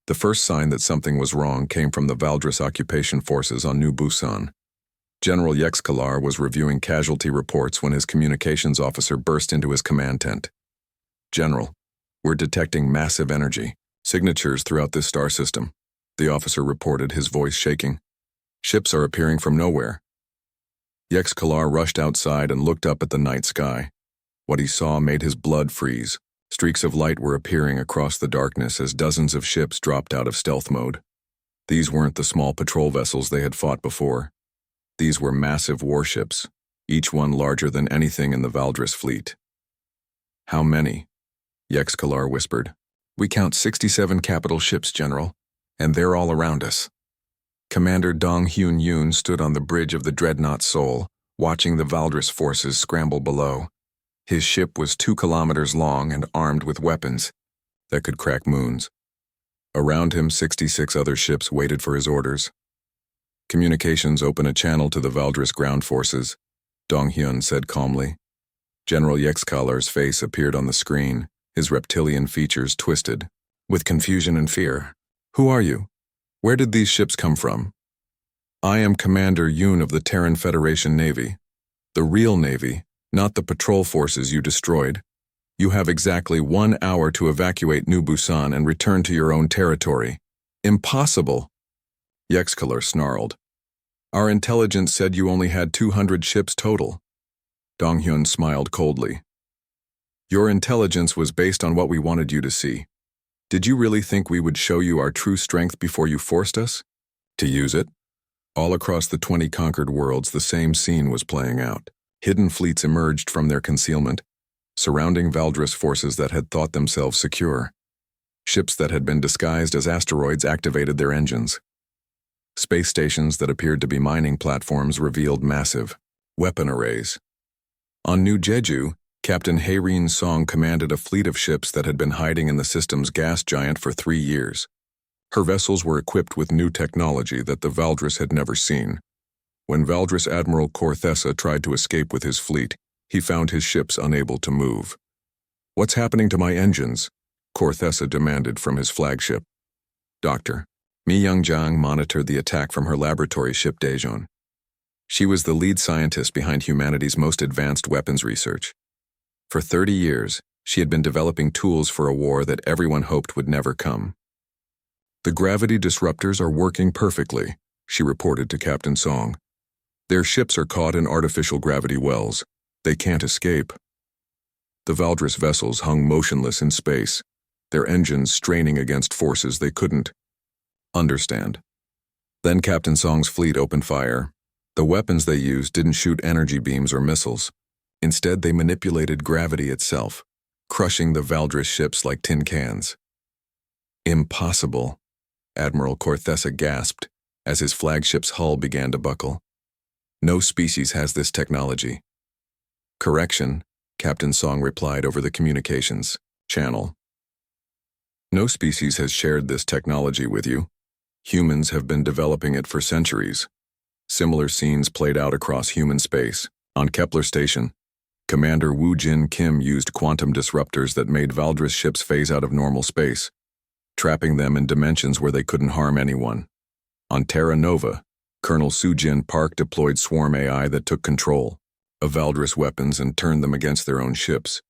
The first sign that something was wrong came from the Valdris occupation forces on New Busan. General Yexkalar was reviewing casualty reports when his communications officer burst into his command tent. "General, we're detecting massive energy signatures throughout this star system," the officer reported, his voice shaking. "Ships are appearing from nowhere." Yexkalar rushed outside and looked up at the night sky. What he saw made his blood freeze. Streaks of light were appearing across the darkness as dozens of ships dropped out of stealth mode. These weren't the small patrol vessels they had fought before. These were massive warships, each one larger than anything in the Valdris fleet. "How many?" Yexkalar whispered. "We count 67 capital ships, General, and they're all around us." Commander Dong Hyun Yoon stood on the bridge of the dreadnought Seoul, watching the Valdris forces scramble below. His ship was 2 kilometers long and armed with weapons that could crack moons. Around him, 66 other ships waited for his orders. "Communications open a channel to the Valdris ground forces," Dong Hyun said calmly. General Yexkalar's face appeared on the screen, his reptilian features twisted with confusion and fear. "Who are you? Where did these ships come from?" "I am Commander Yoon of the Terran Federation Navy. The real Navy, not the patrol forces you destroyed. You have exactly 1 hour to evacuate New Busan and return to your own territory." "Impossible!" Yexkalar snarled. "Our intelligence said you only had 200 ships total." Dong Hyun smiled coldly. "Your intelligence was based on what we wanted you to see. Did you really think we would show you our true strength before you forced us to use it?" All across the 20 conquered worlds, the same scene was playing out. Hidden fleets emerged from their concealment, surrounding Valdris forces that had thought themselves secure. Ships that had been disguised as asteroids activated their engines. Space stations that appeared to be mining platforms revealed massive weapon arrays. On New Jeju, Captain Haerin Song commanded a fleet of ships that had been hiding in the system's gas giant for 3 years. Her vessels were equipped with new technology that the Valdris had never seen. When Valdris Admiral Corthessa tried to escape with his fleet, he found his ships unable to move. "What's happening to my engines?" Corthessa demanded from his flagship. "Doctor." Mi Young-jang monitored the attack from her laboratory ship Daejeon. She was the lead scientist behind humanity's most advanced weapons research. For 30 years, she had been developing tools for a war that everyone hoped would never come. "The gravity disruptors are working perfectly," she reported to Captain Song. "Their ships are caught in artificial gravity wells. They can't escape." The Valdris vessels hung motionless in space, their engines straining against forces they couldn't understand. Then Captain Song's fleet opened fire. The weapons they used didn't shoot energy beams or missiles. Instead, they manipulated gravity itself, crushing the Valdris ships like tin cans. "Impossible," Admiral Corthessa gasped as his flagship's hull began to buckle. "No species has this technology." "Correction," Captain Song replied over the communications channel. "No species has shared this technology with you. Humans have been developing it for centuries." Similar scenes played out across human space. On Kepler Station, Commander Woo Jin Kim used quantum disruptors that made Valdris ships phase out of normal space, trapping them in dimensions where they couldn't harm anyone. On Terra Nova, Colonel Soo-jin Park deployed swarm AI that took control of Valdris weapons and turned them against their own ships.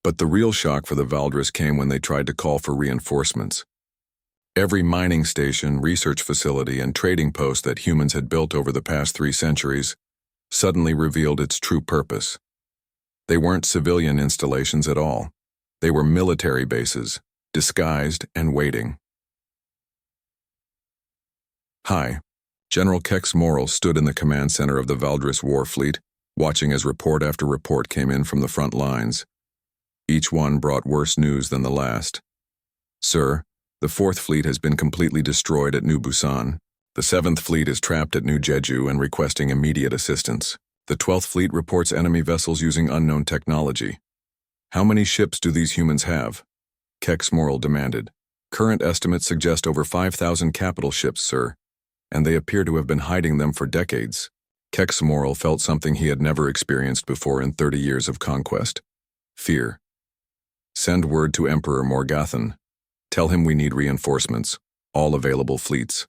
But the real shock for the Valdris came when they tried to call for reinforcements. Every mining station, research facility, and trading post that humans had built over the past 3 centuries suddenly revealed its true purpose. They weren't civilian installations at all. They were military bases, disguised and waiting. "Hi." General Kex Morrell stood in the command center of the Valdris war fleet, watching as report after report came in from the front lines. Each one brought worse news than the last. "Sir, the 4th Fleet has been completely destroyed at New Busan. The 7th Fleet is trapped at New Jeju and requesting immediate assistance. The 12th Fleet reports enemy vessels using unknown technology." "How many ships do these humans have?" Kex Morrell demanded. "Current estimates suggest over 5,000 capital ships, sir, and they appear to have been hiding them for decades." Kex Morrell felt something he had never experienced before in 30 years of conquest. Fear. "Send word to Emperor Morgathan." Tell him we need reinforcements, all available fleets.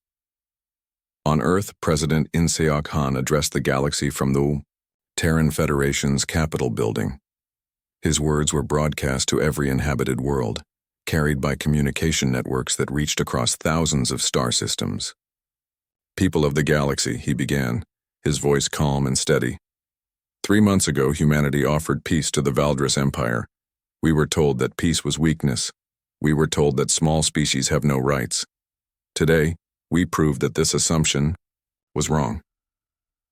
On Earth, President In Seok Han addressed the galaxy from the Terran Federation's Capitol building. His words were broadcast to every inhabited world, carried by communication networks that reached across thousands of star systems. People of the galaxy, he began, his voice calm and steady. 3 months ago, humanity offered peace to the Valdris Empire. We were told that peace was weakness. We were told that small species have no rights. Today, we proved that this assumption was wrong.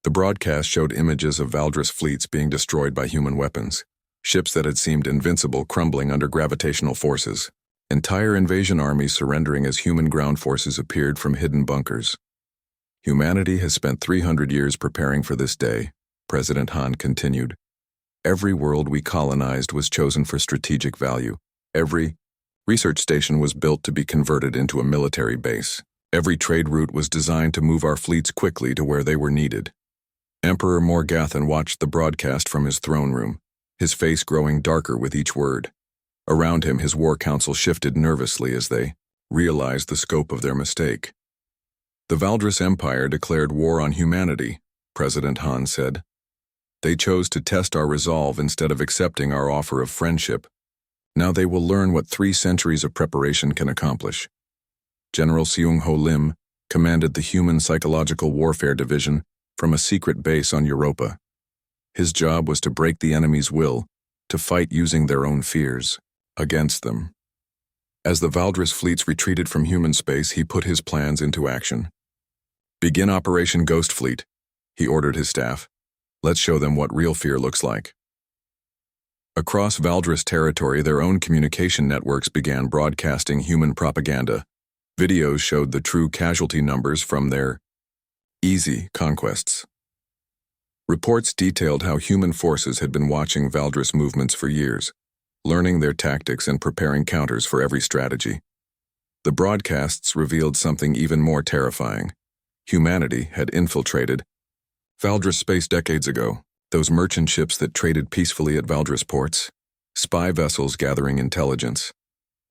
The broadcast showed images of Valdris fleets being destroyed by human weapons, ships that had seemed invincible crumbling under gravitational forces, entire invasion armies surrendering as human ground forces appeared from hidden bunkers. Humanity has spent 300 years preparing for this day, President Han continued. Every world we colonized was chosen for strategic value. Every research station was built to be converted into a military base. Every trade route was designed to move our fleets quickly to where they were needed. Emperor Morgathan watched the broadcast from his throne room, his face growing darker with each word. Around him, his war council shifted nervously as they realized the scope of their mistake. The Valdris Empire declared war on humanity, President Han said. They chose to test our resolve instead of accepting our offer of friendship. Now they will learn what 3 centuries of preparation can accomplish. General Seung-ho Lim commanded the Human Psychological Warfare Division from a secret base on Europa. His job was to break the enemy's will, to fight using their own fears against them. As the Valdris fleets retreated from human space, he put his plans into action. Begin Operation Ghost Fleet, he ordered his staff. Let's show them what real fear looks like. Across Valdris territory, their own communication networks began broadcasting human propaganda. Videos showed the true casualty numbers from their easy conquests. Reports detailed how human forces had been watching Valdris movements for years, learning their tactics and preparing counters for every strategy. The broadcasts revealed something even more terrifying. Humanity had infiltrated Valdris space decades ago, those merchant ships that traded peacefully at Valdris ports, spy vessels gathering intelligence,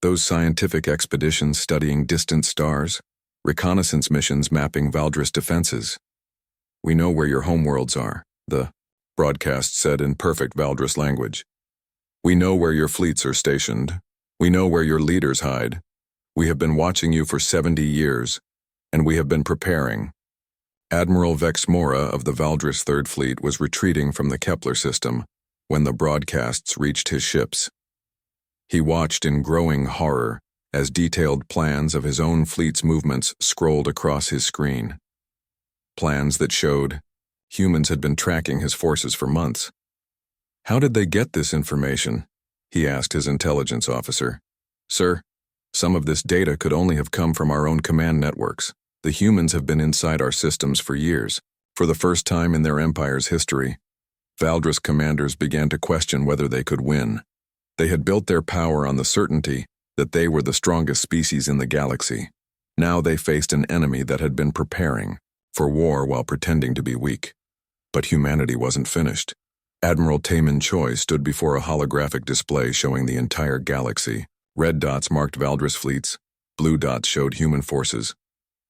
those scientific expeditions studying distant stars, reconnaissance missions mapping Valdris defenses. We know where your homeworlds are, the broadcast said in perfect Valdris language. We know where your fleets are stationed. We know where your leaders hide. We have been watching you for 70 years, and we have been preparing. Admiral Vex Mora of the Valdris Third Fleet was retreating from the Kepler system when the broadcasts reached his ships. He watched in growing horror as detailed plans of his own fleet's movements scrolled across his screen. Plans that showed humans had been tracking his forces for months. How did they get this information? He asked his intelligence officer. Sir, some of this data could only have come from our own command networks. The humans have been inside our systems for years. For the first time in their empire's history, Valdris commanders began to question whether they could win. They had built their power on the certainty that they were the strongest species in the galaxy. Now they faced an enemy that had been preparing for war while pretending to be weak. But humanity wasn't finished. Admiral Taemin Choi stood before a holographic display showing the entire galaxy. Red dots marked Valdris fleets. Blue dots showed human forces.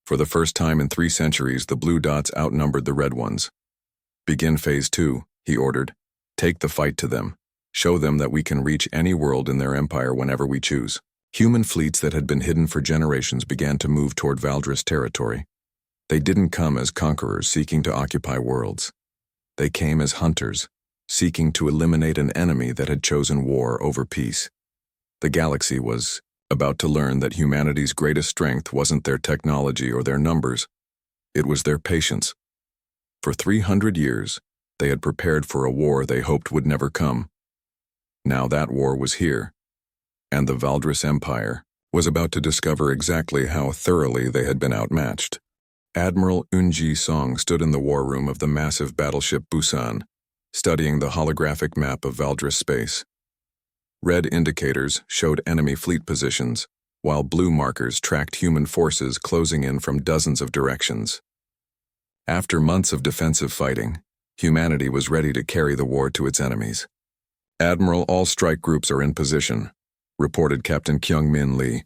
For the first time in 3 centuries, the blue dots outnumbered the red ones. Begin Phase 2, he ordered. Take the fight to them. Show them that we can reach any world in their empire whenever we choose. Human fleets that had been hidden for generations began to move toward Valdris territory. They didn't come as conquerors seeking to occupy worlds. They came as hunters, seeking to eliminate an enemy that had chosen war over peace. The galaxy was about to learn that humanity's greatest strength wasn't their technology or their numbers. It was their patience. For 300 years, they had prepared for a war they hoped would never come. Now that war was here, and the Valdris Empire was about to discover exactly how thoroughly they had been outmatched. Admiral Eun-ji Song stood in the war room of the massive battleship Busan, studying the holographic map of Valdris space. Red indicators showed enemy fleet positions, while blue markers tracked human forces closing in from dozens of directions. After months of defensive fighting, humanity was ready to carry the war to its enemies. Admiral, all strike groups are in position, reported Captain Kyung-Min Lee.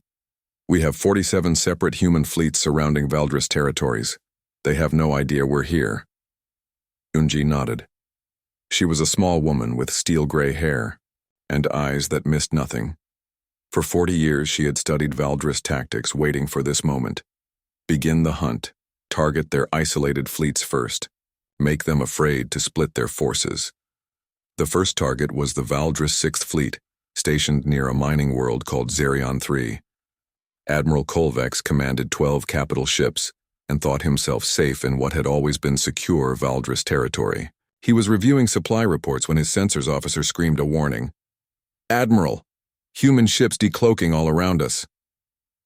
We have 47 separate human fleets surrounding Valdris territories. They have no idea we're here. Unji nodded. She was a small woman with steel-gray hair and eyes that missed nothing. For 40 years she had studied Valdris tactics, waiting for this moment. Begin the hunt. Target their isolated fleets first. Make them afraid to split their forces. The first target was the Valdris 6th Fleet, stationed near a mining world called Zerion III. Admiral Kolvex commanded 12 capital ships and thought himself safe in what had always been secure Valdris territory. He was reviewing supply reports when his sensors officer screamed a warning. "Admiral! Human ships decloaking all around us."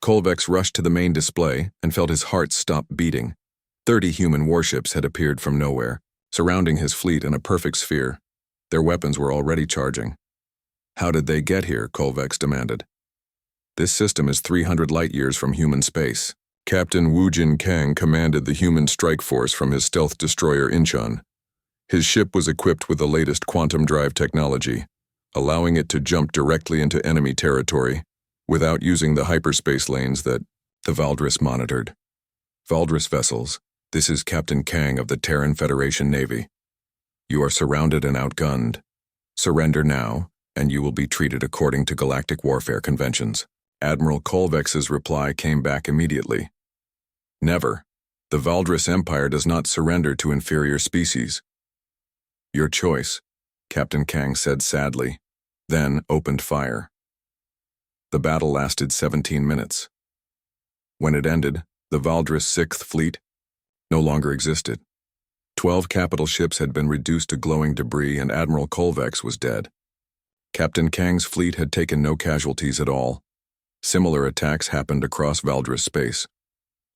Kolvex rushed to the main display and felt his heart stop beating. 30 human warships had appeared from nowhere, surrounding his fleet in a perfect sphere. Their weapons were already charging. "How did they get here?" Kolvex demanded. "This system is 300 light-years from human space." Captain Woojin Kang commanded the human strike force from his stealth destroyer Incheon. His ship was equipped with the latest quantum drive technology, allowing it to jump directly into enemy territory without using the hyperspace lanes that the Valdris monitored. "Valdris vessels, this is Captain Kang of the Terran Federation Navy. You are surrounded and outgunned. Surrender now, and you will be treated according to galactic warfare conventions." Admiral Kolvex's reply came back immediately. "Never. The Valdris Empire does not surrender to inferior species." "Your choice," Captain Kang said sadly, then opened fire. The battle lasted 17 minutes. When it ended, the Valdris 6th Fleet no longer existed. 12 capital ships had been reduced to glowing debris, and Admiral Kolvex was dead. Captain Kang's fleet had taken no casualties at all. Similar attacks happened across Valdris space.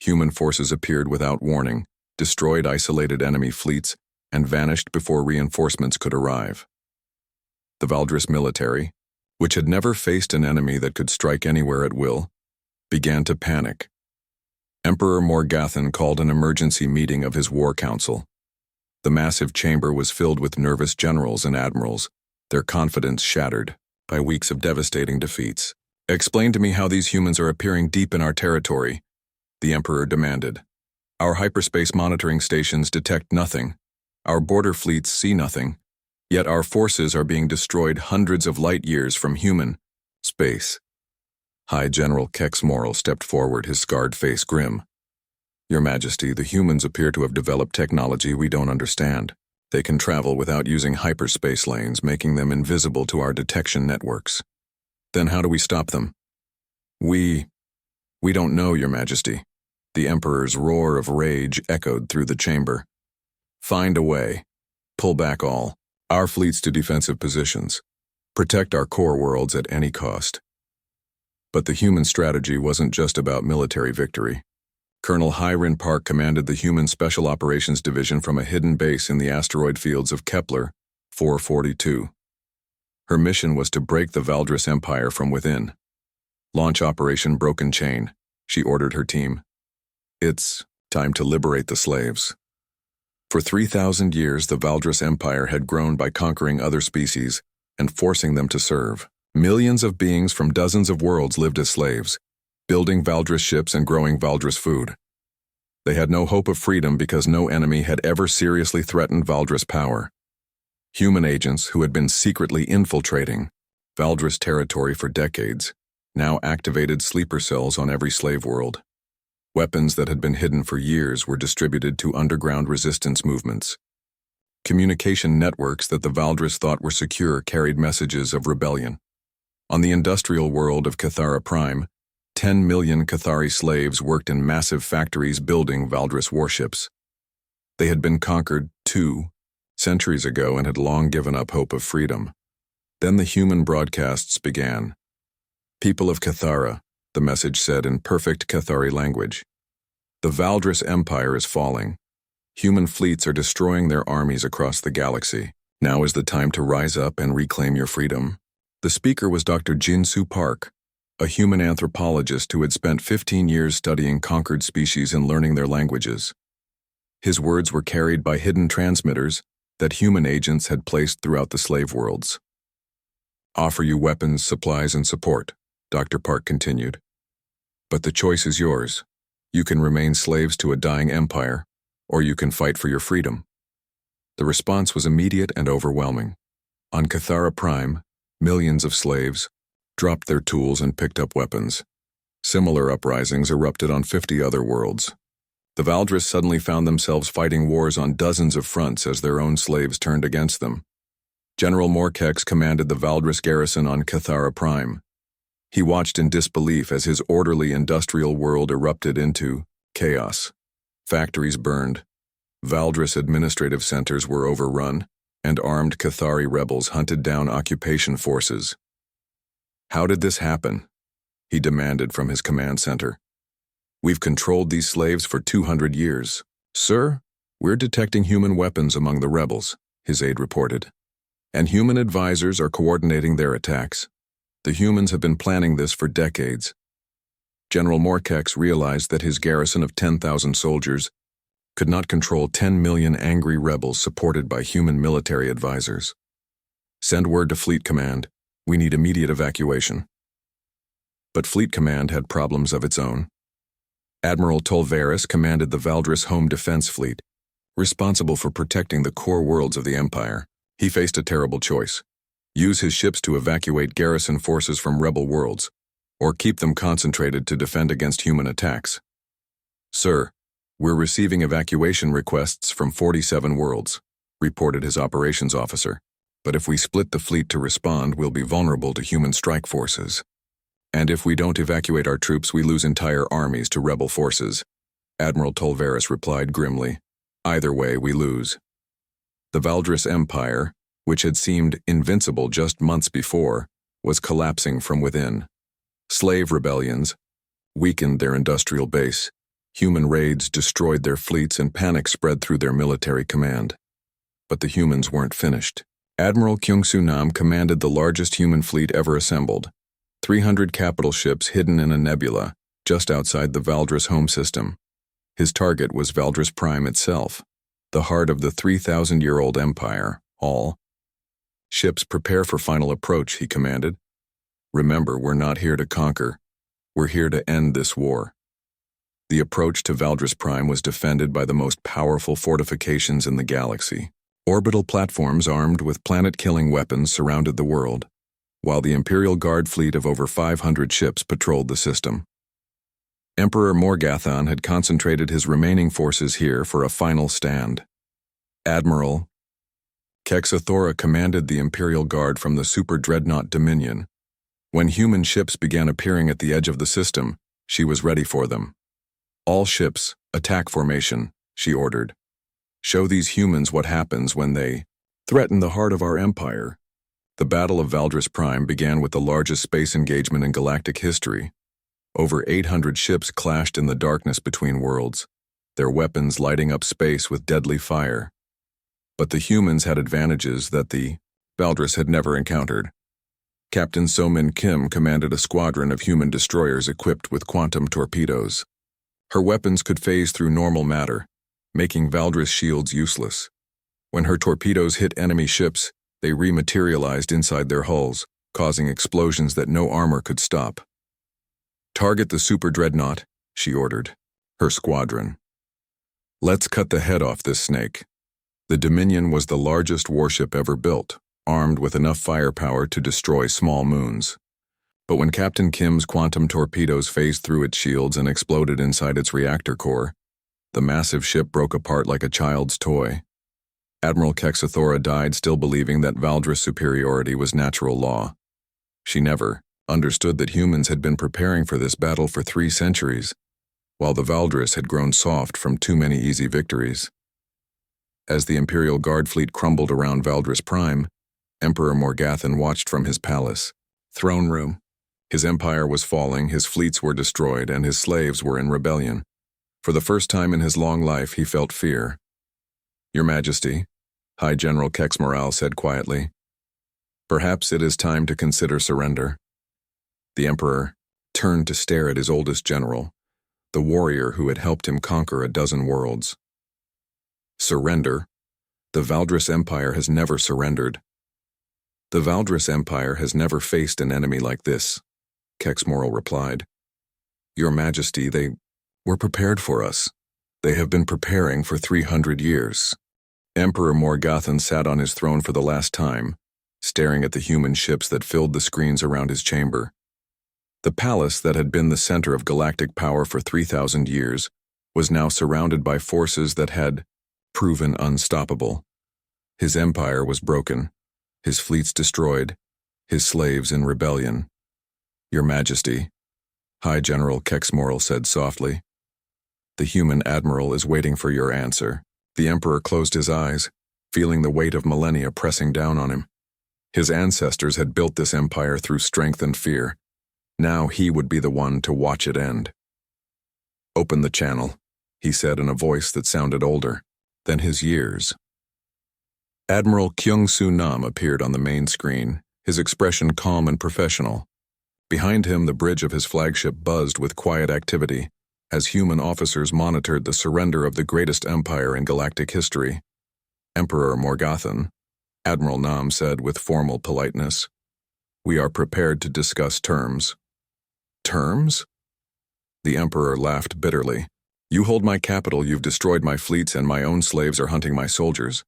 Human forces appeared without warning, destroyed isolated enemy fleets, and vanished before reinforcements could arrive. The Valdris military, which had never faced an enemy that could strike anywhere at will, began to panic. Emperor Morgathan called an emergency meeting of his war council. The massive chamber was filled with nervous generals and admirals, their confidence shattered by weeks of devastating defeats. "Explain to me how these humans are appearing deep in our territory," the Emperor demanded. "Our hyperspace monitoring stations detect nothing. Our border fleets see nothing. Yet our forces are being destroyed hundreds of light-years from human space." High General Kex Morrell stepped forward, his scarred face grim. "Your Majesty, the humans appear to have developed technology we don't understand. They can travel without using hyperspace lanes, making them invisible to our detection networks. Then how do we stop them?" We don't know, Your Majesty." The Emperor's roar of rage echoed through the chamber. "Find a way. Pull back all our fleets to defensive positions. Protect our core worlds at any cost." But the human strategy wasn't just about military victory. Colonel Hyrin Park commanded the Human Special Operations Division from a hidden base in the asteroid fields of Kepler 442. Her mission was to break the Valdris Empire from within. "Launch Operation Broken Chain," she ordered her team. "It's time to liberate the slaves." For 3,000 years, the Valdris Empire had grown by conquering other species and forcing them to serve. Millions of beings from dozens of worlds lived as slaves, building Valdris ships and growing Valdris food. They had no hope of freedom because no enemy had ever seriously threatened Valdris power. Human agents who had been secretly infiltrating Valdris territory for decades now activated sleeper cells on every slave world. Weapons that had been hidden for years were distributed to underground resistance movements. Communication networks that the Valdris thought were secure carried messages of rebellion. On the industrial world of Cathara Prime, 10 million Cathari slaves worked in massive factories building Valdris warships. They had been conquered 2 centuries ago and had long given up hope of freedom. Then the human broadcasts began. "People of Cathara," the message said in perfect Cathari language. "The Valdris Empire is falling. Human fleets are destroying their armies across the galaxy. Now is the time to rise up and reclaim your freedom." The speaker was Dr. Jin-Soo Park, a human anthropologist who had spent 15 years studying conquered species and learning their languages. His words were carried by hidden transmitters that human agents had placed throughout the slave worlds. "Offer you weapons, supplies, and support," Dr. Park continued. But the choice is yours. You can remain slaves to a dying empire, or you can fight for your freedom. The response was immediate and overwhelming. On Cathara Prime, millions of slaves dropped their tools and picked up weapons. Similar uprisings erupted on 50 other worlds. The Valdris suddenly found themselves fighting wars on dozens of fronts as their own slaves turned against them. General Morkex commanded the Valdris garrison on Cathara Prime. He watched in disbelief as his orderly industrial world erupted into chaos. Factories burned, Valdris administrative centers were overrun, and armed Cathari rebels hunted down occupation forces. How did this happen? He demanded from his command center. We've controlled these slaves for 200 years. Sir, we're detecting human weapons among the rebels, his aide reported. And human advisors are coordinating their attacks. The humans have been planning this for decades. General Morkex realized that his garrison of 10,000 soldiers could not control 10 million angry rebels supported by human military advisors. Send word to Fleet Command. We need immediate evacuation. But Fleet Command had problems of its own. Admiral Tolveris commanded the Valdris Home Defense Fleet, responsible for protecting the core worlds of the Empire. He faced a terrible choice: use his ships to evacuate garrison forces from rebel worlds, or keep them concentrated to defend against human attacks. Sir, we're receiving evacuation requests from 47 worlds, reported his operations officer. But if we split the fleet to respond, we'll be vulnerable to human strike forces. And if we don't evacuate our troops, we lose entire armies to rebel forces, Admiral Tolveris replied grimly. Either way, we lose. The Valdris Empire, which had seemed invincible just months before, was collapsing from within. Slave rebellions weakened their industrial base. Human raids destroyed their fleets and panic spread through their military command. But the humans weren't finished. Admiral Kyungsu Nam commanded the largest human fleet ever assembled. 300 capital ships hidden in a nebula just outside the Valdris home system. His target was Valdris Prime itself, the heart of the 3,000-year-old empire. All ships prepare for final approach, he commanded. Remember, we're not here to conquer. We're here to end this war. The approach to Valdris Prime was defended by the most powerful fortifications in the galaxy. Orbital platforms armed with planet-killing weapons surrounded the world, while the Imperial Guard fleet of over 500 ships patrolled the system. Emperor Morgathan had concentrated his remaining forces here for a final stand. Admiral Kexathora commanded the Imperial Guard from the Super Dreadnought Dominion. When human ships began appearing at the edge of the system, she was ready for them. All ships, attack formation, she ordered. Show these humans what happens when they threaten the heart of our empire. The Battle of Valdris Prime began with the largest space engagement in galactic history. Over 800 ships clashed in the darkness between worlds, their weapons lighting up space with deadly fire. But the humans had advantages that the Valdris had never encountered. Captain So-Min Kim commanded a squadron of human destroyers equipped with quantum torpedoes. Her weapons could phase through normal matter, making Valdris shields useless. When her torpedoes hit enemy ships, they rematerialized inside their hulls, causing explosions that no armor could stop. Target the Super Dreadnought, she ordered. Her squadron. Let's cut the head off this snake. The Dominion was the largest warship ever built, armed with enough firepower to destroy small moons. But when Captain Kim's quantum torpedoes phased through its shields and exploded inside its reactor core, the massive ship broke apart like a child's toy. Admiral Kexathora died still believing that Valdris superiority was natural law. She never understood that humans had been preparing for this battle for 3 centuries, while the Valdris had grown soft from too many easy victories. As the Imperial Guard fleet crumbled around Valdris Prime, Emperor Morgathan watched from his palace, throne room. His empire was falling, his fleets were destroyed, and his slaves were in rebellion. For the first time in his long life, he felt fear. Your Majesty, High General Kex Morale said quietly, perhaps it is time to consider surrender. The Emperor turned to stare at his oldest general, the warrior who had helped him conquer a dozen worlds. Surrender? The Valdris Empire has never surrendered. The Valdris Empire has never faced an enemy like this, Kex Morale replied. Your Majesty, they were prepared for us. They have been preparing for 300 years. Emperor Morgathan sat on his throne for the last time, staring at the human ships that filled the screens around his chamber. The palace that had been the center of galactic power for 3,000 years was now surrounded by forces that had proven unstoppable. His empire was broken, his fleets destroyed, his slaves in rebellion. Your Majesty, High General Kexmoral said softly, the human admiral is waiting for your answer. The Emperor closed his eyes, feeling the weight of millennia pressing down on him. His ancestors had built this empire through strength and fear. Now he would be the one to watch it end. Open the channel, he said in a voice that sounded older than his years. Admiral Kyung-Soo Nam appeared on the main screen, his expression calm and professional. Behind him, the bridge of his flagship buzzed with quiet activity, as human officers monitored the surrender of the greatest empire in galactic history. Emperor Morgathan, Admiral Nam said with formal politeness, "We are prepared to discuss terms." Terms? The Emperor laughed bitterly. You hold my capital, you've destroyed my fleets, and my own slaves are hunting my soldiers.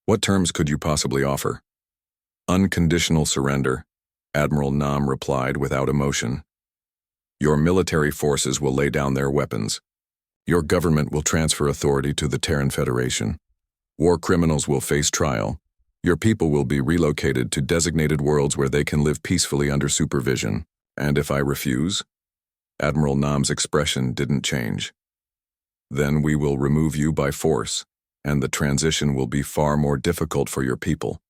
What terms could you possibly offer? Unconditional surrender, Admiral Nam replied without emotion. Your military forces will lay down their weapons. Your government will transfer authority to the Terran Federation. War criminals will face trial. Your people will be relocated to designated worlds where they can live peacefully under supervision. And if I refuse? Admiral Nam's expression didn't change. Then we will remove you by force, and the transition will be far more difficult for your people.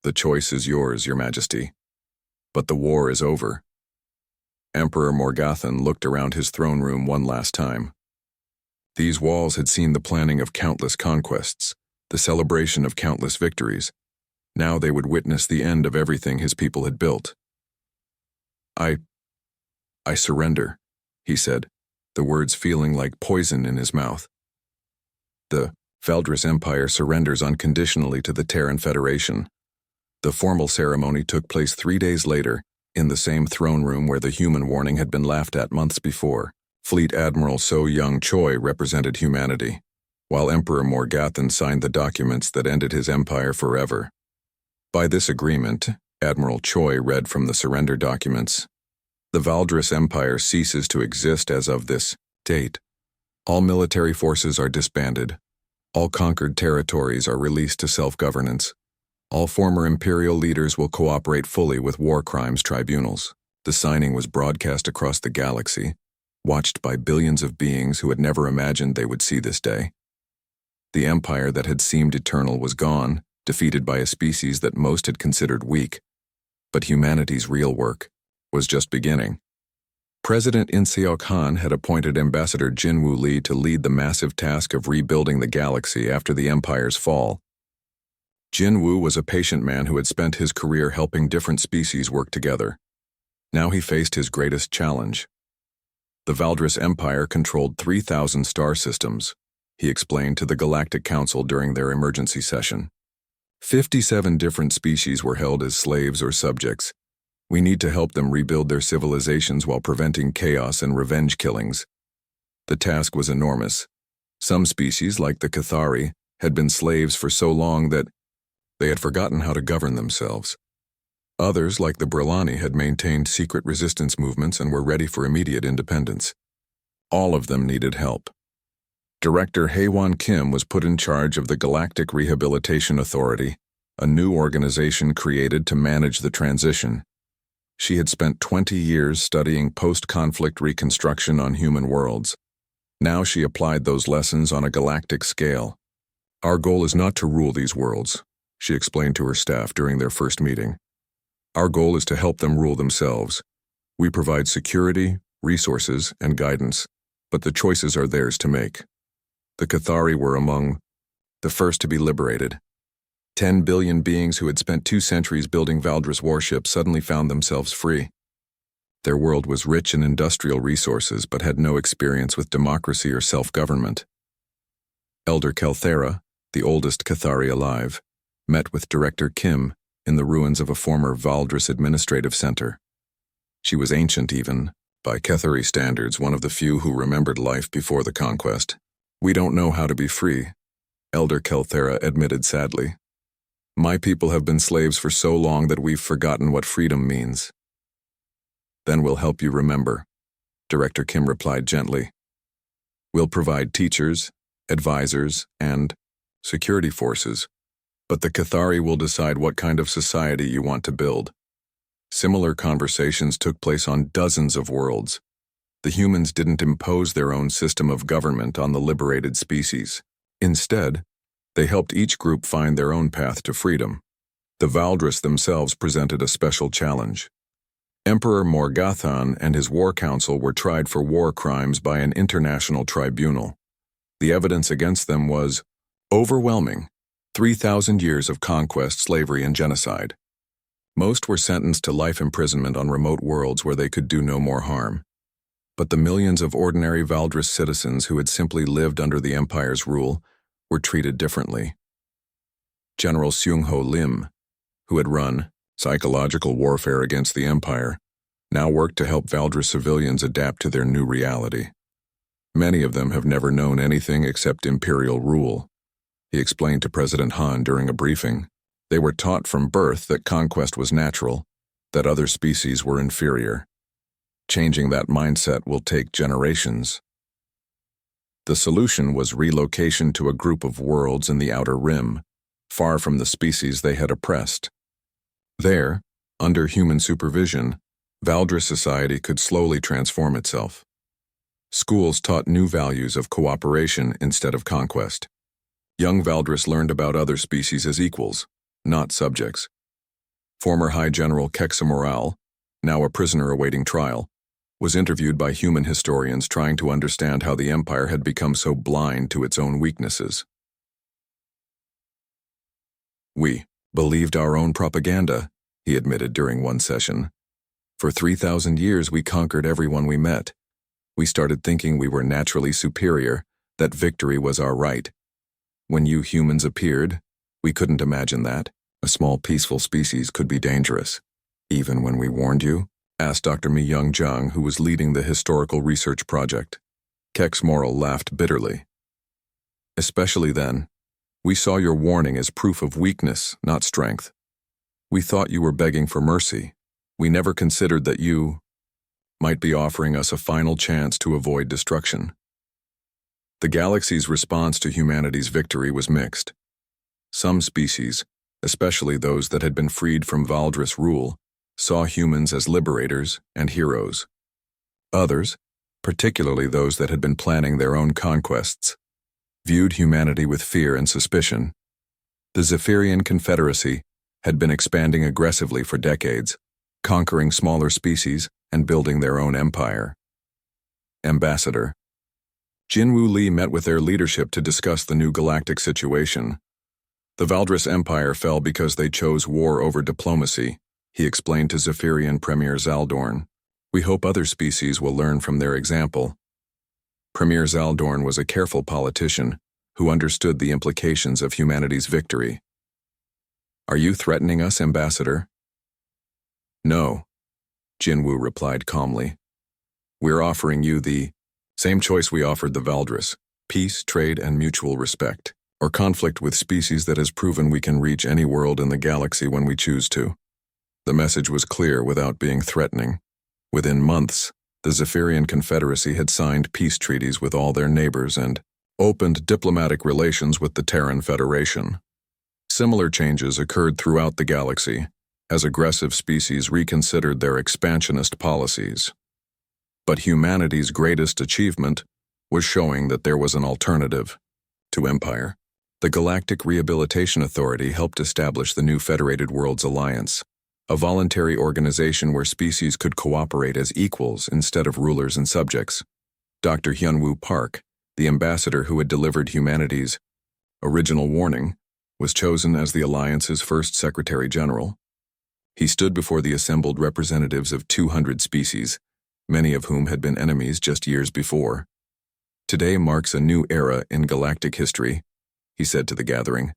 The choice is yours, Your Majesty. But the war is over. Emperor Morgathan looked around his throne room one last time. These walls had seen the planning of countless conquests, the celebration of countless victories. Now they would witness the end of everything his people had built. I surrender, he said, the words feeling like poison in his mouth. The Valdris Empire surrenders unconditionally to the Terran Federation. The formal ceremony took place 3 days later, in the same throne room where the human warning had been laughed at months before. Fleet Admiral So Young Choi represented humanity, while Emperor Morgathan signed the documents that ended his empire forever. By this agreement, Admiral Choi read from the surrender documents, the Valdris Empire ceases to exist as of this date. All military forces are disbanded. All conquered territories are released to self-governance. All former imperial leaders will cooperate fully with war crimes tribunals. The signing was broadcast across the galaxy, watched by billions of beings who had never imagined they would see this day. The empire that had seemed eternal was gone, defeated by a species that most had considered weak. But humanity's real work was just beginning. President In Seok Han had appointed Ambassador Jinwoo Lee to lead the massive task of rebuilding the galaxy after the Empire's fall. Jinwoo was a patient man who had spent his career helping different species work together. Now he faced his greatest challenge. The Valdris Empire controlled 3,000 star systems, he explained to the Galactic Council during their emergency session. 57 different species were held as slaves or subjects. We need to help them rebuild their civilizations while preventing chaos and revenge killings. The task was enormous. Some species, like the Cathari, had been slaves for so long that they had forgotten how to govern themselves. Others, like the Brillani, had maintained secret resistance movements and were ready for immediate independence. All of them needed help. Director Haewon Kim was put in charge of the Galactic Rehabilitation Authority, a new organization created to manage the transition. She had spent 20 years studying post-conflict reconstruction on human worlds. Now she applied those lessons on a galactic scale. Our goal is not to rule these worlds, she explained to her staff during their first meeting. Our goal is to help them rule themselves. We provide security, resources, and guidance, but the choices are theirs to make. The Cathari were among the first to be liberated. 10 billion beings who had spent 2 centuries building Valdris warships suddenly found themselves free. Their world was rich in industrial resources but had no experience with democracy or self-government. Elder Kelthera, the oldest Cathari alive, met with Director Kim in the ruins of a former Valdris administrative center. She was ancient even, By Kethari standards, one of the few who remembered life before the conquest. We don't know how to be free, Elder Kelthera admitted sadly. My people have been slaves for so long that we've forgotten what freedom means. Then we'll help you remember, Director Kim replied gently. We'll provide teachers, advisors, and security forces, but the Cathari will decide what kind of society you want to build. Similar conversations took place on dozens of worlds. The humans didn't impose their own system of government on the liberated species. Instead, they helped each group find their own path to freedom. The Valdris themselves presented a special challenge. Emperor Morgathan and his war council were tried for war crimes by an international tribunal. The evidence against them was overwhelming: 3,000 years of conquest, slavery, and genocide. Most were sentenced to life imprisonment on remote worlds where they could do no more harm. But the millions of ordinary Valdris citizens who had simply lived under the Empire's rule were treated differently. General Seung-ho Lim, who had run psychological warfare against the Empire, now worked to help Valdris civilians adapt to their new reality. Many of them have never known anything except imperial rule, he explained to President Han during a briefing. They were taught from birth that conquest was natural, that other species were inferior. Changing that mindset will take generations. The solution was relocation to a group of worlds in the Outer Rim, far from the species they had oppressed. There, under human supervision, Valdris society could slowly transform itself. Schools taught new values of cooperation instead of conquest. Young Valdris learned about other species as equals, not subjects. Former High General Kexa Morale, now a prisoner awaiting trial, was interviewed by human historians trying to understand how the Empire had become so blind to its own weaknesses. We believed our own propaganda, he admitted during one session. For 3,000 years we conquered everyone we met. We started thinking we were naturally superior, that victory was our right. When you humans appeared, we couldn't imagine that. A small peaceful species could be dangerous. Even when we warned you? Asked Dr. Mi Young Jung, who was leading the historical research project. Kex Moral laughed bitterly. Especially then. We saw your warning as proof of weakness, not strength. We thought you were begging for mercy. We never considered that you might be offering us a final chance to avoid destruction. The galaxy's response to humanity's victory was mixed. Some species, especially those that had been freed from Valdris rule, saw humans as liberators and heroes. Others, particularly those that had been planning their own conquests, viewed humanity with fear and suspicion. The Zephyrian Confederacy had been expanding aggressively for decades, conquering smaller species and building their own empire. Ambassador Jinwu Li met with their leadership to discuss the new galactic situation. The Valdris Empire fell because they chose war over diplomacy, he explained to Zephyrian Premier Zaldorn. We hope other species will learn from their example. Premier Zaldorn was a careful politician who understood the implications of humanity's victory. Are you threatening us, Ambassador? No, Jinwu replied calmly. We're offering you the same choice we offered the Valdris: peace, trade, and mutual respect, or conflict with species that has proven we can reach any world in the galaxy when we choose to. The message was clear without being threatening. Within months, the Zephyrian Confederacy had signed peace treaties with all their neighbors and opened diplomatic relations with the Terran Federation. Similar changes occurred throughout the galaxy as aggressive species reconsidered their expansionist policies. But humanity's greatest achievement was showing that there was an alternative to Empire. The Galactic Rehabilitation Authority helped establish the new Federated Worlds Alliance, a voluntary organization where species could cooperate as equals instead of rulers and subjects. Dr. Hyunwoo Park, the ambassador who had delivered humanity's original warning, was chosen as the Alliance's first Secretary General. He stood before the assembled representatives of 200 species, many of whom had been enemies just years before. Today marks a new era in galactic history, he said to the gathering.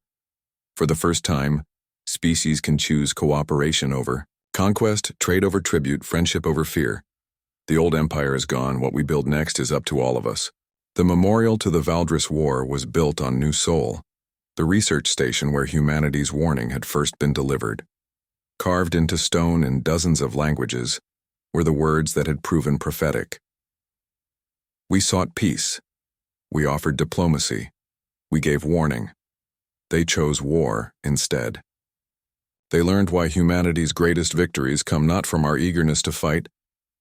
For the first time, species can choose cooperation over conquest, trade over tribute, friendship over fear. The old empire is gone, what we build next is up to all of us. The memorial to the Valdris War was built on New Sol, the research station where humanity's warning had first been delivered. Carved into stone in dozens of languages were the words that had proven prophetic. We sought peace. We offered diplomacy. We gave warning. They chose war instead. They learned why humanity's greatest victories come not from our eagerness to fight,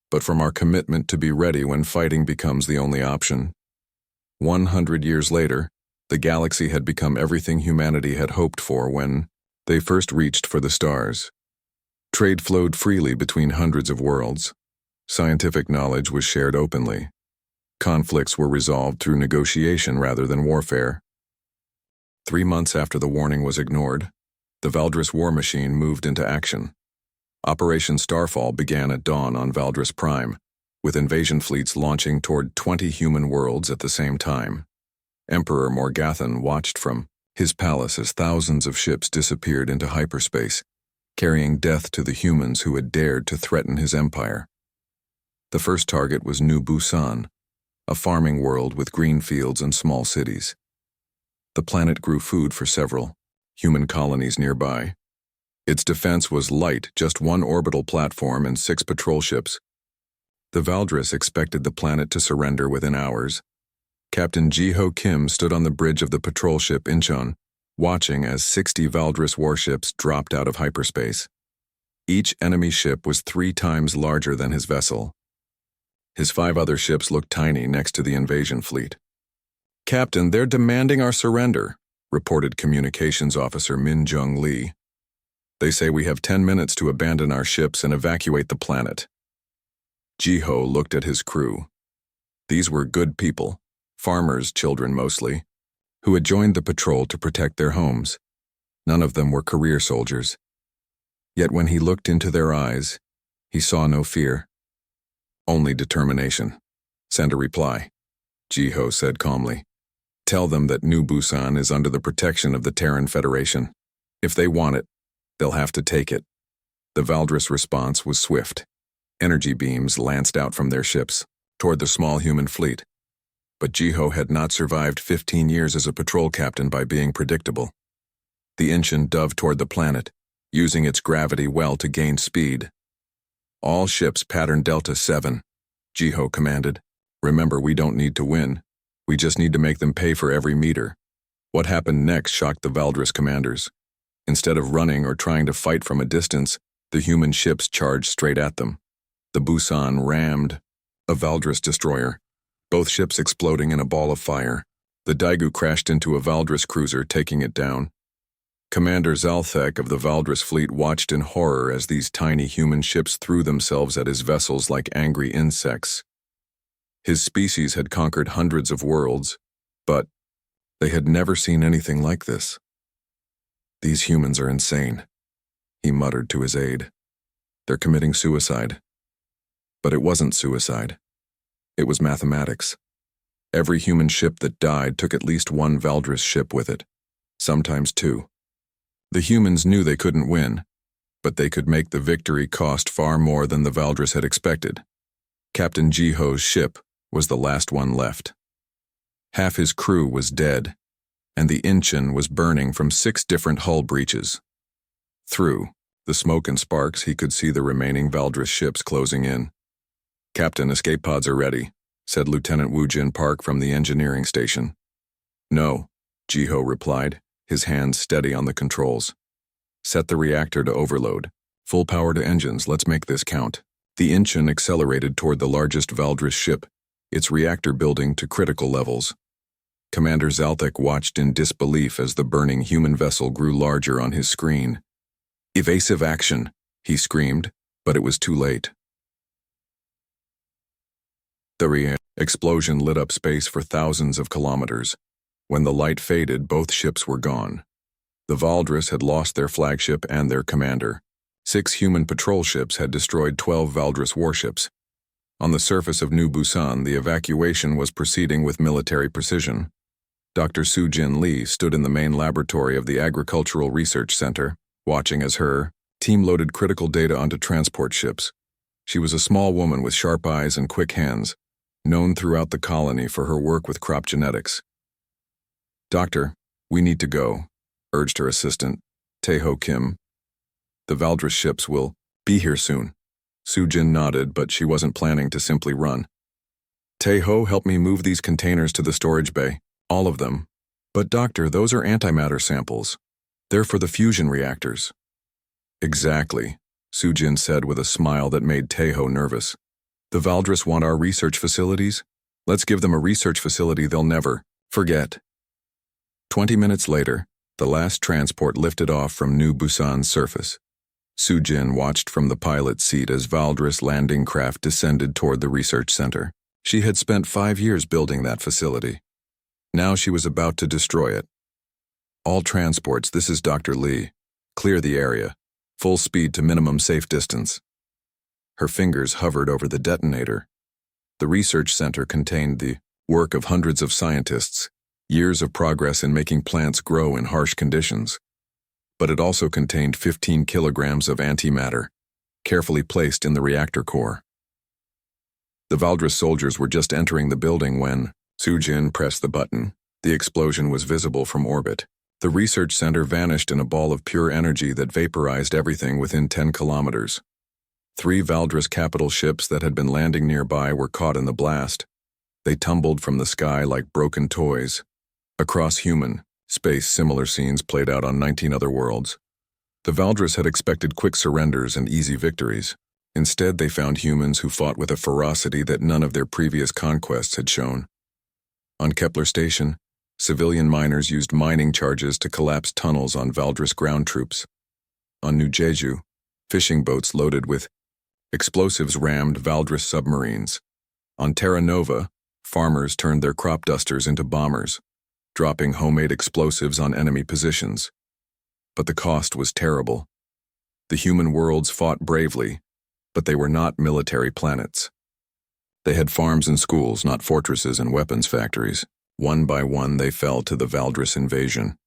but from our commitment to be ready when fighting becomes the only option. 100 years later, the galaxy had become everything humanity had hoped for when they first reached for the stars. Trade flowed freely between hundreds of worlds. Scientific knowledge was shared openly. Conflicts were resolved through negotiation rather than warfare. 3 months after the warning was ignored, the Valdris war machine moved into action. Operation Starfall began at dawn on Valdris Prime, with invasion fleets launching toward 20 human worlds at the same time. Emperor Morgathan watched from his palace as thousands of ships disappeared into hyperspace, carrying death to the humans who had dared to threaten his empire. The first target was New Busan, a farming world with green fields and small cities. The planet grew food for several human colonies nearby. Its defense was light, just 1 orbital platform and 6 patrol ships. The Valdris expected the planet to surrender within hours. Captain Ji-Ho Kim stood on the bridge of the patrol ship Incheon, watching as 60 Valdris warships dropped out of hyperspace. Each enemy ship was 3 times larger than his vessel. His 5 other ships looked tiny next to the invasion fleet. "Captain, they're demanding our surrender," reported Communications Officer Min Jung Lee. "They say we have 10 minutes to abandon our ships and evacuate the planet." Ji-Ho looked at his crew. These were good people, farmers' children mostly, who had joined the patrol to protect their homes. None of them were career soldiers. Yet when he looked into their eyes, he saw no fear. "Only determination. Send a reply," Ji-Ho said calmly. "Tell them that New Busan is under the protection of the Terran Federation. If they want it, they'll have to take it." The Valdris response was swift. Energy beams lanced out from their ships, toward the small human fleet. But Ji-Ho had not survived 15 years as a patrol captain by being predictable. The Incheon dove toward the planet, using its gravity well to gain speed. "All ships pattern Delta 7, Ji-Ho commanded. "Remember, we don't need to win. We just need to make them pay for every meter." What happened next shocked the Valdris commanders. Instead of running or trying to fight from a distance, the human ships charged straight at them. The Busan rammed a Valdris destroyer, both ships exploding in a ball of fire. The Daegu crashed into a Valdris cruiser, taking it down. Commander Zalthek of the Valdris fleet watched in horror as these tiny human ships threw themselves at his vessels like angry insects. His species had conquered hundreds of worlds, but they had never seen anything like this. "These humans are insane," he muttered to his aide. "They're committing suicide." But it wasn't suicide. It was mathematics. Every human ship that died took at least 1 Valdris ship with it, sometimes 2. The humans knew they couldn't win, but they could make the victory cost far more than the Valdris had expected. Captain Ji-Ho's ship was the last one left. Half his crew was dead, and the Incheon was burning from 6 different hull breaches. Through the smoke and sparks, he could see the remaining Valdris ships closing in. "Captain, escape pods are ready," said Lieutenant Woo-Jin Park from the engineering station. "No," Ji-Ho replied, his hands steady on the controls. "Set the reactor to overload. Full power to engines, let's make this count." The Incheon accelerated toward the largest Valdris ship, its reactor building to critical levels. Commander Zalthek watched in disbelief as the burning human vessel grew larger on his screen. "Evasive action," he screamed, but it was too late. The explosion lit up space for thousands of kilometers. When the light faded, both ships were gone. The Valdris had lost their flagship and their commander. 6 human patrol ships had destroyed 12 Valdris warships. On the surface of New Busan, the evacuation was proceeding with military precision. Dr. Soo-Jin Lee stood in the main laboratory of the Agricultural Research Center, watching as her team loaded critical data onto transport ships. She was a small woman with sharp eyes and quick hands, known throughout the colony for her work with crop genetics. "Doctor, we need to go," urged her assistant, Tae-ho Kim. "The Valdris ships will be here soon." Soo-jin nodded, but she wasn't planning to simply run. "Tae-ho, help me move these containers to the storage bay. All of them." "But doctor, those are antimatter samples. They're for the fusion reactors." "Exactly," Soo-jin said with a smile that made Tae-ho nervous. "The Valdris want our research facilities? Let's give them a research facility they'll never forget." 20 minutes later, the last transport lifted off from New Busan's surface. Soo-jin watched from the pilot's seat as Valdris landing craft descended toward the research center. She had spent 5 years building that facility. Now she was about to destroy it. "All transports, this is Dr. Lee. Clear the area. Full speed to minimum safe distance." Her fingers hovered over the detonator. The research center contained the work of hundreds of scientists, years of progress in making plants grow in harsh conditions. But it also contained 15 kilograms of antimatter, carefully placed in the reactor core. The Valdris soldiers were just entering the building when Soo-jin pressed the button. The explosion was visible from orbit. The research center vanished in a ball of pure energy that vaporized everything within 10 kilometers. 3 Valdris capital ships that had been landing nearby were caught in the blast. They tumbled from the sky like broken toys. Across human space, similar scenes played out on 19 other worlds. The Valdris had expected quick surrenders and easy victories. Instead, they found humans who fought with a ferocity that none of their previous conquests had shown. On Kepler Station, civilian miners used mining charges to collapse tunnels on Valdris ground troops. On New Jeju, fishing boats loaded with explosives rammed Valdris submarines. On Terra Nova, farmers turned their crop dusters into bombers, dropping homemade explosives on enemy positions. But the cost was terrible. The human worlds fought bravely, but they were not military planets. They had farms and schools, not fortresses and weapons factories. One by one, they fell to the Valdris invasion.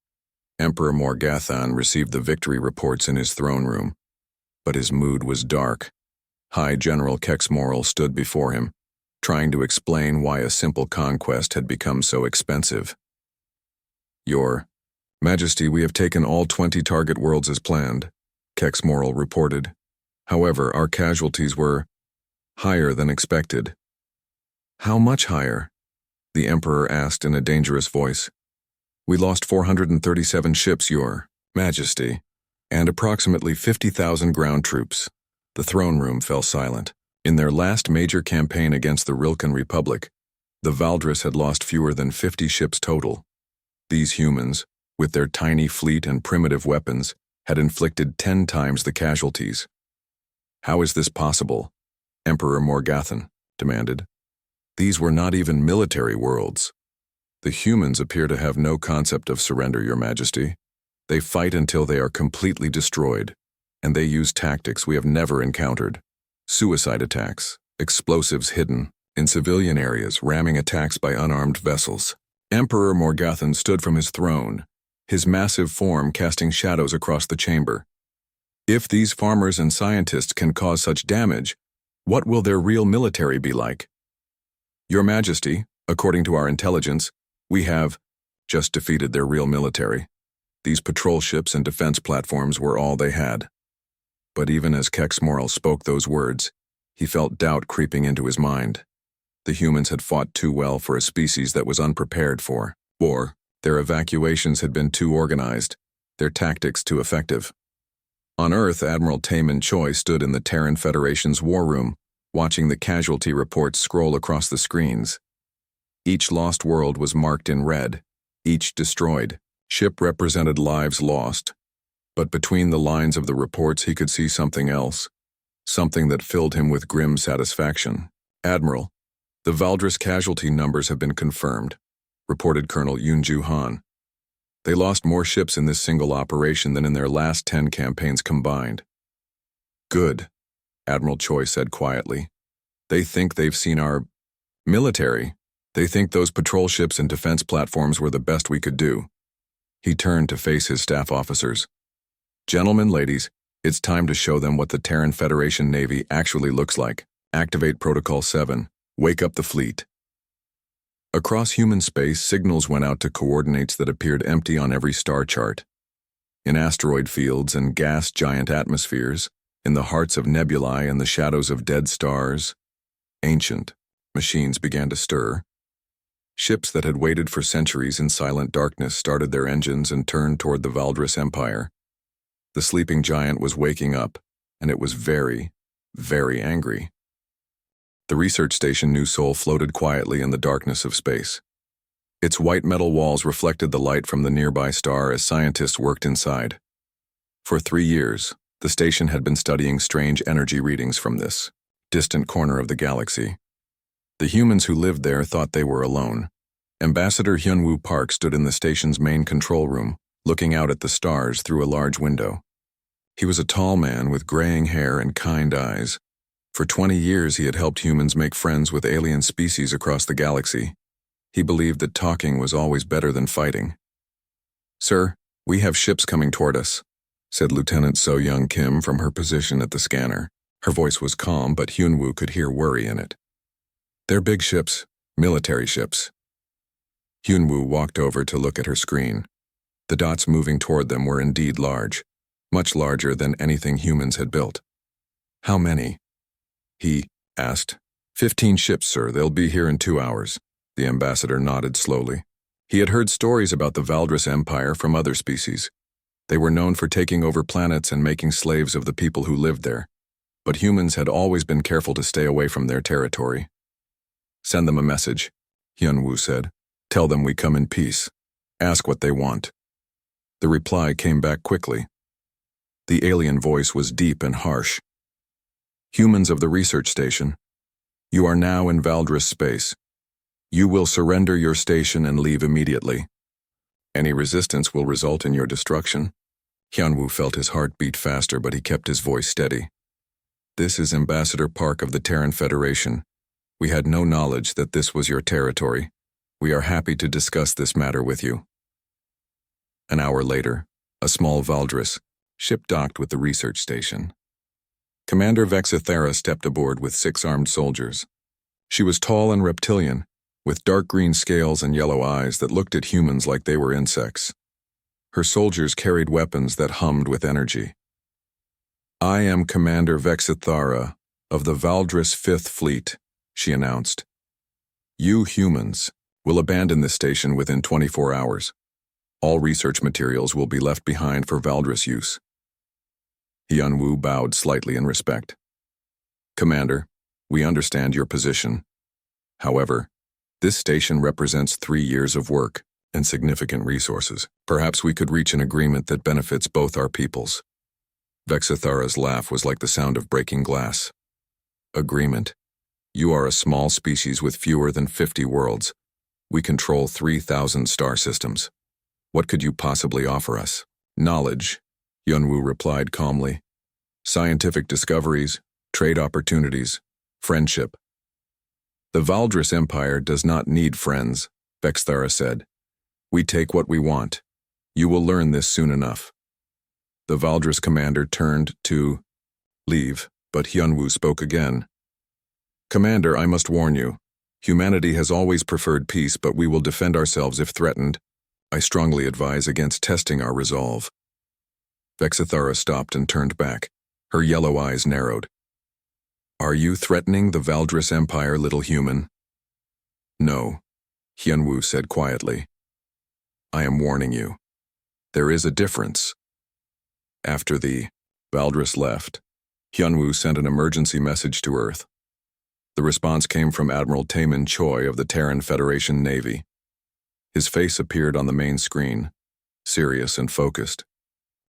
Emperor Morgathan received the victory reports in his throne room, but his mood was dark. High General Kexmoral stood before him, trying to explain why a simple conquest had become so expensive. "Your Majesty, we have taken all 20 target worlds as planned," Kexmoral reported. "However, our casualties were higher than expected." "How much higher?" the Emperor asked in a dangerous voice. "We lost 437 ships, Your Majesty, and approximately 50,000 ground troops." The throne room fell silent. In their last major campaign against the Rilken Republic, the Valdris had lost fewer than 50 ships total. These humans, with their tiny fleet and primitive weapons, had inflicted 10 times the casualties. "How is this possible?" Emperor Morgathan demanded. "These were not even military worlds. The humans appear to have no concept of surrender, Your Majesty. They fight until they are completely destroyed, and they use tactics we have never encountered. Suicide attacks, explosives hidden in civilian areas, ramming attacks by unarmed vessels." Emperor Morgathan stood from his throne, his massive form casting shadows across the chamber. "If these farmers and scientists can cause such damage, what will their real military be like? Your Majesty, according to our intelligence, we have just defeated their real military. These patrol ships and defense platforms were all they had." But even as Kexmoral spoke those words, he felt doubt creeping into his mind. The humans had fought too well for a species that was unprepared for war. Their evacuations had been too organized, their tactics too effective. On Earth, Admiral Taemin Choi stood in the Terran Federation's war room, watching the casualty reports scroll across the screens. Each lost world was marked in red, each destroyed. Ship represented lives lost. But between the lines of the reports he could see something else, something that filled him with grim satisfaction. "Admiral, the Valdris casualty numbers have been confirmed," reported Colonel Yoon-ju Han. "They lost more ships in this single operation than in their last 10 campaigns combined." "Good," Admiral Choi said quietly. "They think they've seen our military. They think those patrol ships and defense platforms were the best we could do." He turned to face his staff officers. "Gentlemen, ladies, It's time to show them what the Terran Federation Navy actually looks like. Activate Protocol 7. Wake up the fleet. Across human space, signals went out to coordinates that appeared empty on every star chart. In asteroid fields and gas giant atmospheres, in the hearts of nebulae and the shadows of dead stars, ancient machines began to stir. Ships that had waited for centuries in silent darkness started their engines and turned toward the Valdris Empire. The sleeping giant was waking up, and it was very, very angry. The research station New Sol floated quietly in the darkness of space. Its white metal walls reflected the light from the nearby star as scientists worked inside. For 3 years, the station had been studying strange energy readings from this distant corner of the galaxy. The humans who lived there thought they were alone. Ambassador Hyunwoo Park stood in the station's main control room, looking out at the stars through a large window. He was a tall man with graying hair and kind eyes. For 20 years he had helped humans make friends with alien species across the galaxy. He believed that talking was always better than fighting. "Sir, we have ships coming toward us," said Lieutenant So Young Kim from her position at the scanner. Her voice was calm, but Hyunwoo could hear worry in it. "They're big ships, military ships." Hyunwoo walked over to look at her screen. The dots moving toward them were indeed large, much larger than anything humans had built. "How many?" he asked. 15 ships, sir. They'll be here in 2 hours." The ambassador nodded slowly. He had heard stories about the Valdris Empire from other species. They were known for taking over planets and making slaves of the people who lived there. But humans had always been careful to stay away from their territory. "Send them a message," Hyunwoo said. "Tell them we come in peace. Ask what they want." The reply came back quickly. The alien voice was deep and harsh. "Humans of the research station, you are now in Valdris space. You will surrender your station and leave immediately. Any resistance will result in your destruction." Hyunwoo felt his heart beat faster, but he kept his voice steady. "This is Ambassador Park of the Terran Federation. We had no knowledge that this was your territory. We are happy to discuss this matter with you." An hour later, a small Valdris ship docked with the research station. Commander Vexithera stepped aboard with 6 armed soldiers. She was tall and reptilian, with dark green scales and yellow eyes that looked at humans like they were insects. Her soldiers carried weapons that hummed with energy. "I am Commander Vexithara of the Valdris 5th Fleet," she announced. "You humans will abandon this station within 24 hours. All research materials will be left behind for Valdris use." Hyunwoo bowed slightly in respect. "Commander, we understand your position. However, this station represents 3 years of work and significant resources. Perhaps we could reach an agreement that benefits both our peoples." Vexithara's laugh was like the sound of breaking glass. "Agreement? You are a small species with fewer than 50 worlds. We control 3,000 star systems. What could you possibly offer us?" "Knowledge," Hyunwoo replied calmly. "Scientific discoveries, trade opportunities, friendship." "The Valdris Empire does not need friends," Vexithara said. "We take what we want. You will learn this soon enough." The Valdris commander turned to leave, but Hyunwoo spoke again. "Commander, I must warn you. Humanity has always preferred peace, but we will defend ourselves if threatened. I strongly advise against testing our resolve." Vexithara stopped and turned back. Her yellow eyes narrowed. "Are you threatening the Valdris Empire, little human?" "No," Hyunwoo said quietly. "I am warning you. There is a difference." After the Valdris left, Hyunwoo sent an emergency message to Earth. The response came from Admiral Taemin Choi of the Terran Federation Navy. His face appeared on the main screen, serious and focused.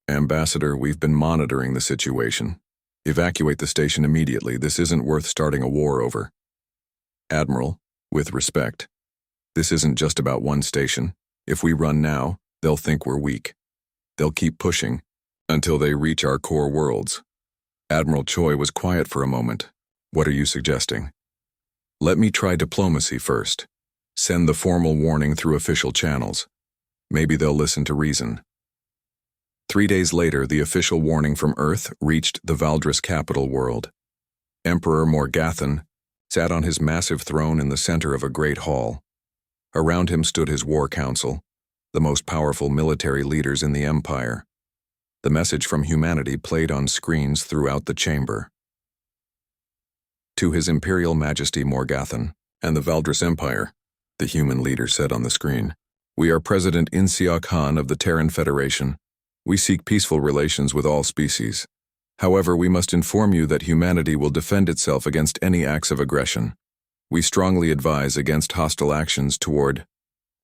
"Ambassador, we've been monitoring the situation. Evacuate the station immediately. This isn't worth starting a war over." "Admiral, with respect, this isn't just about one station. If we run now, they'll think we're weak. They'll keep pushing until they reach our core worlds." Admiral Choi was quiet for a moment. "What are you suggesting?" "Let me try diplomacy first. Send the formal warning through official channels. Maybe they'll listen to reason." 3 days later, the official warning from Earth reached the Valdris capital world. Emperor Morgathan sat on his massive throne in the center of a great hall. Around him stood his war council, the most powerful military leaders in the empire. The message from humanity played on screens throughout the chamber. To His Imperial Majesty Morgathan and the Valdris Empire, the human leader said on the screen, "We are President Insia Khan of the Terran Federation. We seek peaceful relations with all species. However, we must inform you that humanity will defend itself against any acts of aggression. We strongly advise against hostile actions toward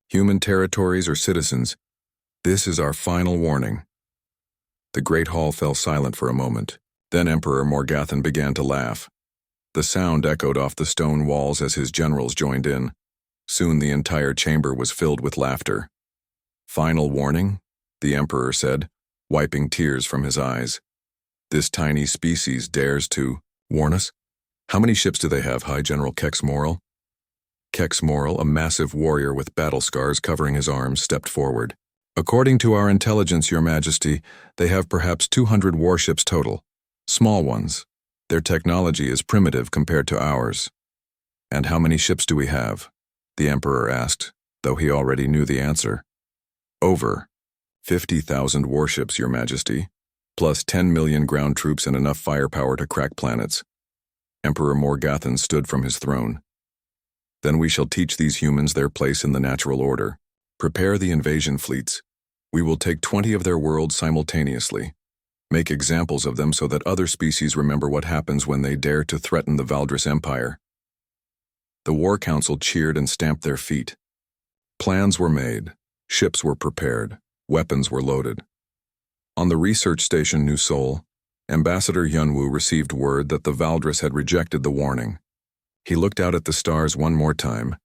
human territories or citizens. This is our final warning." The great hall fell silent for a moment. Then Emperor Morgathan began to laugh. The sound echoed off the stone walls as his generals joined in. Soon the entire chamber was filled with laughter. "Final warning?" the Emperor said, wiping tears from his eyes. "This tiny species dares to warn us? How many ships do they have, High General Kex Moral?" Kex Moral, a massive warrior with battle scars covering his arms, stepped forward. "According to our intelligence, Your Majesty, they have perhaps 200 warships total. Small ones. Their technology is primitive compared to ours." "And how many ships do we have?" the Emperor asked, though he already knew the answer. "Over 50,000 warships, Your Majesty, plus 10 million ground troops and enough firepower to crack planets." Emperor Morgathan stood from his throne. "Then we shall teach these humans their place in the natural order. Prepare the invasion fleets. We will take 20 of their worlds simultaneously. Make examples of them so that other species remember what happens when they dare to threaten the Valdris Empire." The War Council cheered and stamped their feet. Plans were made, ships were prepared, weapons were loaded. On the research station New Sol, Ambassador Yunwu received word that the Valdris had rejected the warning. He looked out at the stars one more time,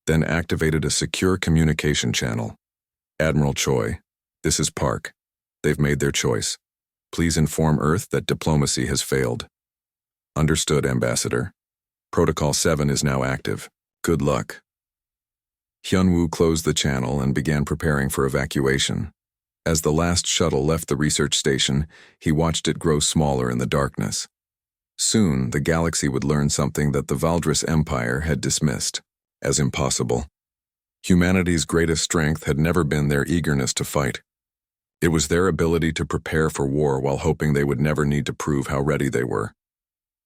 then activated a secure communication channel. "Admiral Choi, this is Park. They've made their choice. Please inform Earth that diplomacy has failed." "Understood, Ambassador. Protocol 7 is now active. Good luck." Hyunwoo closed the channel and began preparing for evacuation. As the last shuttle left the research station, he watched it grow smaller in the darkness. Soon, the galaxy would learn something that the Valdris Empire had dismissed as impossible. Humanity's greatest strength had never been their eagerness to fight. It was their ability to prepare for war while hoping they would never need to prove how ready they were.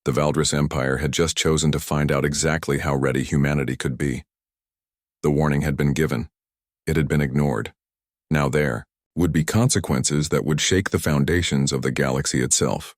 The Valdris Empire had just chosen to find out exactly how ready humanity could be. The warning had been given. It had been ignored. Now there would be consequences that would shake the foundations of the galaxy itself.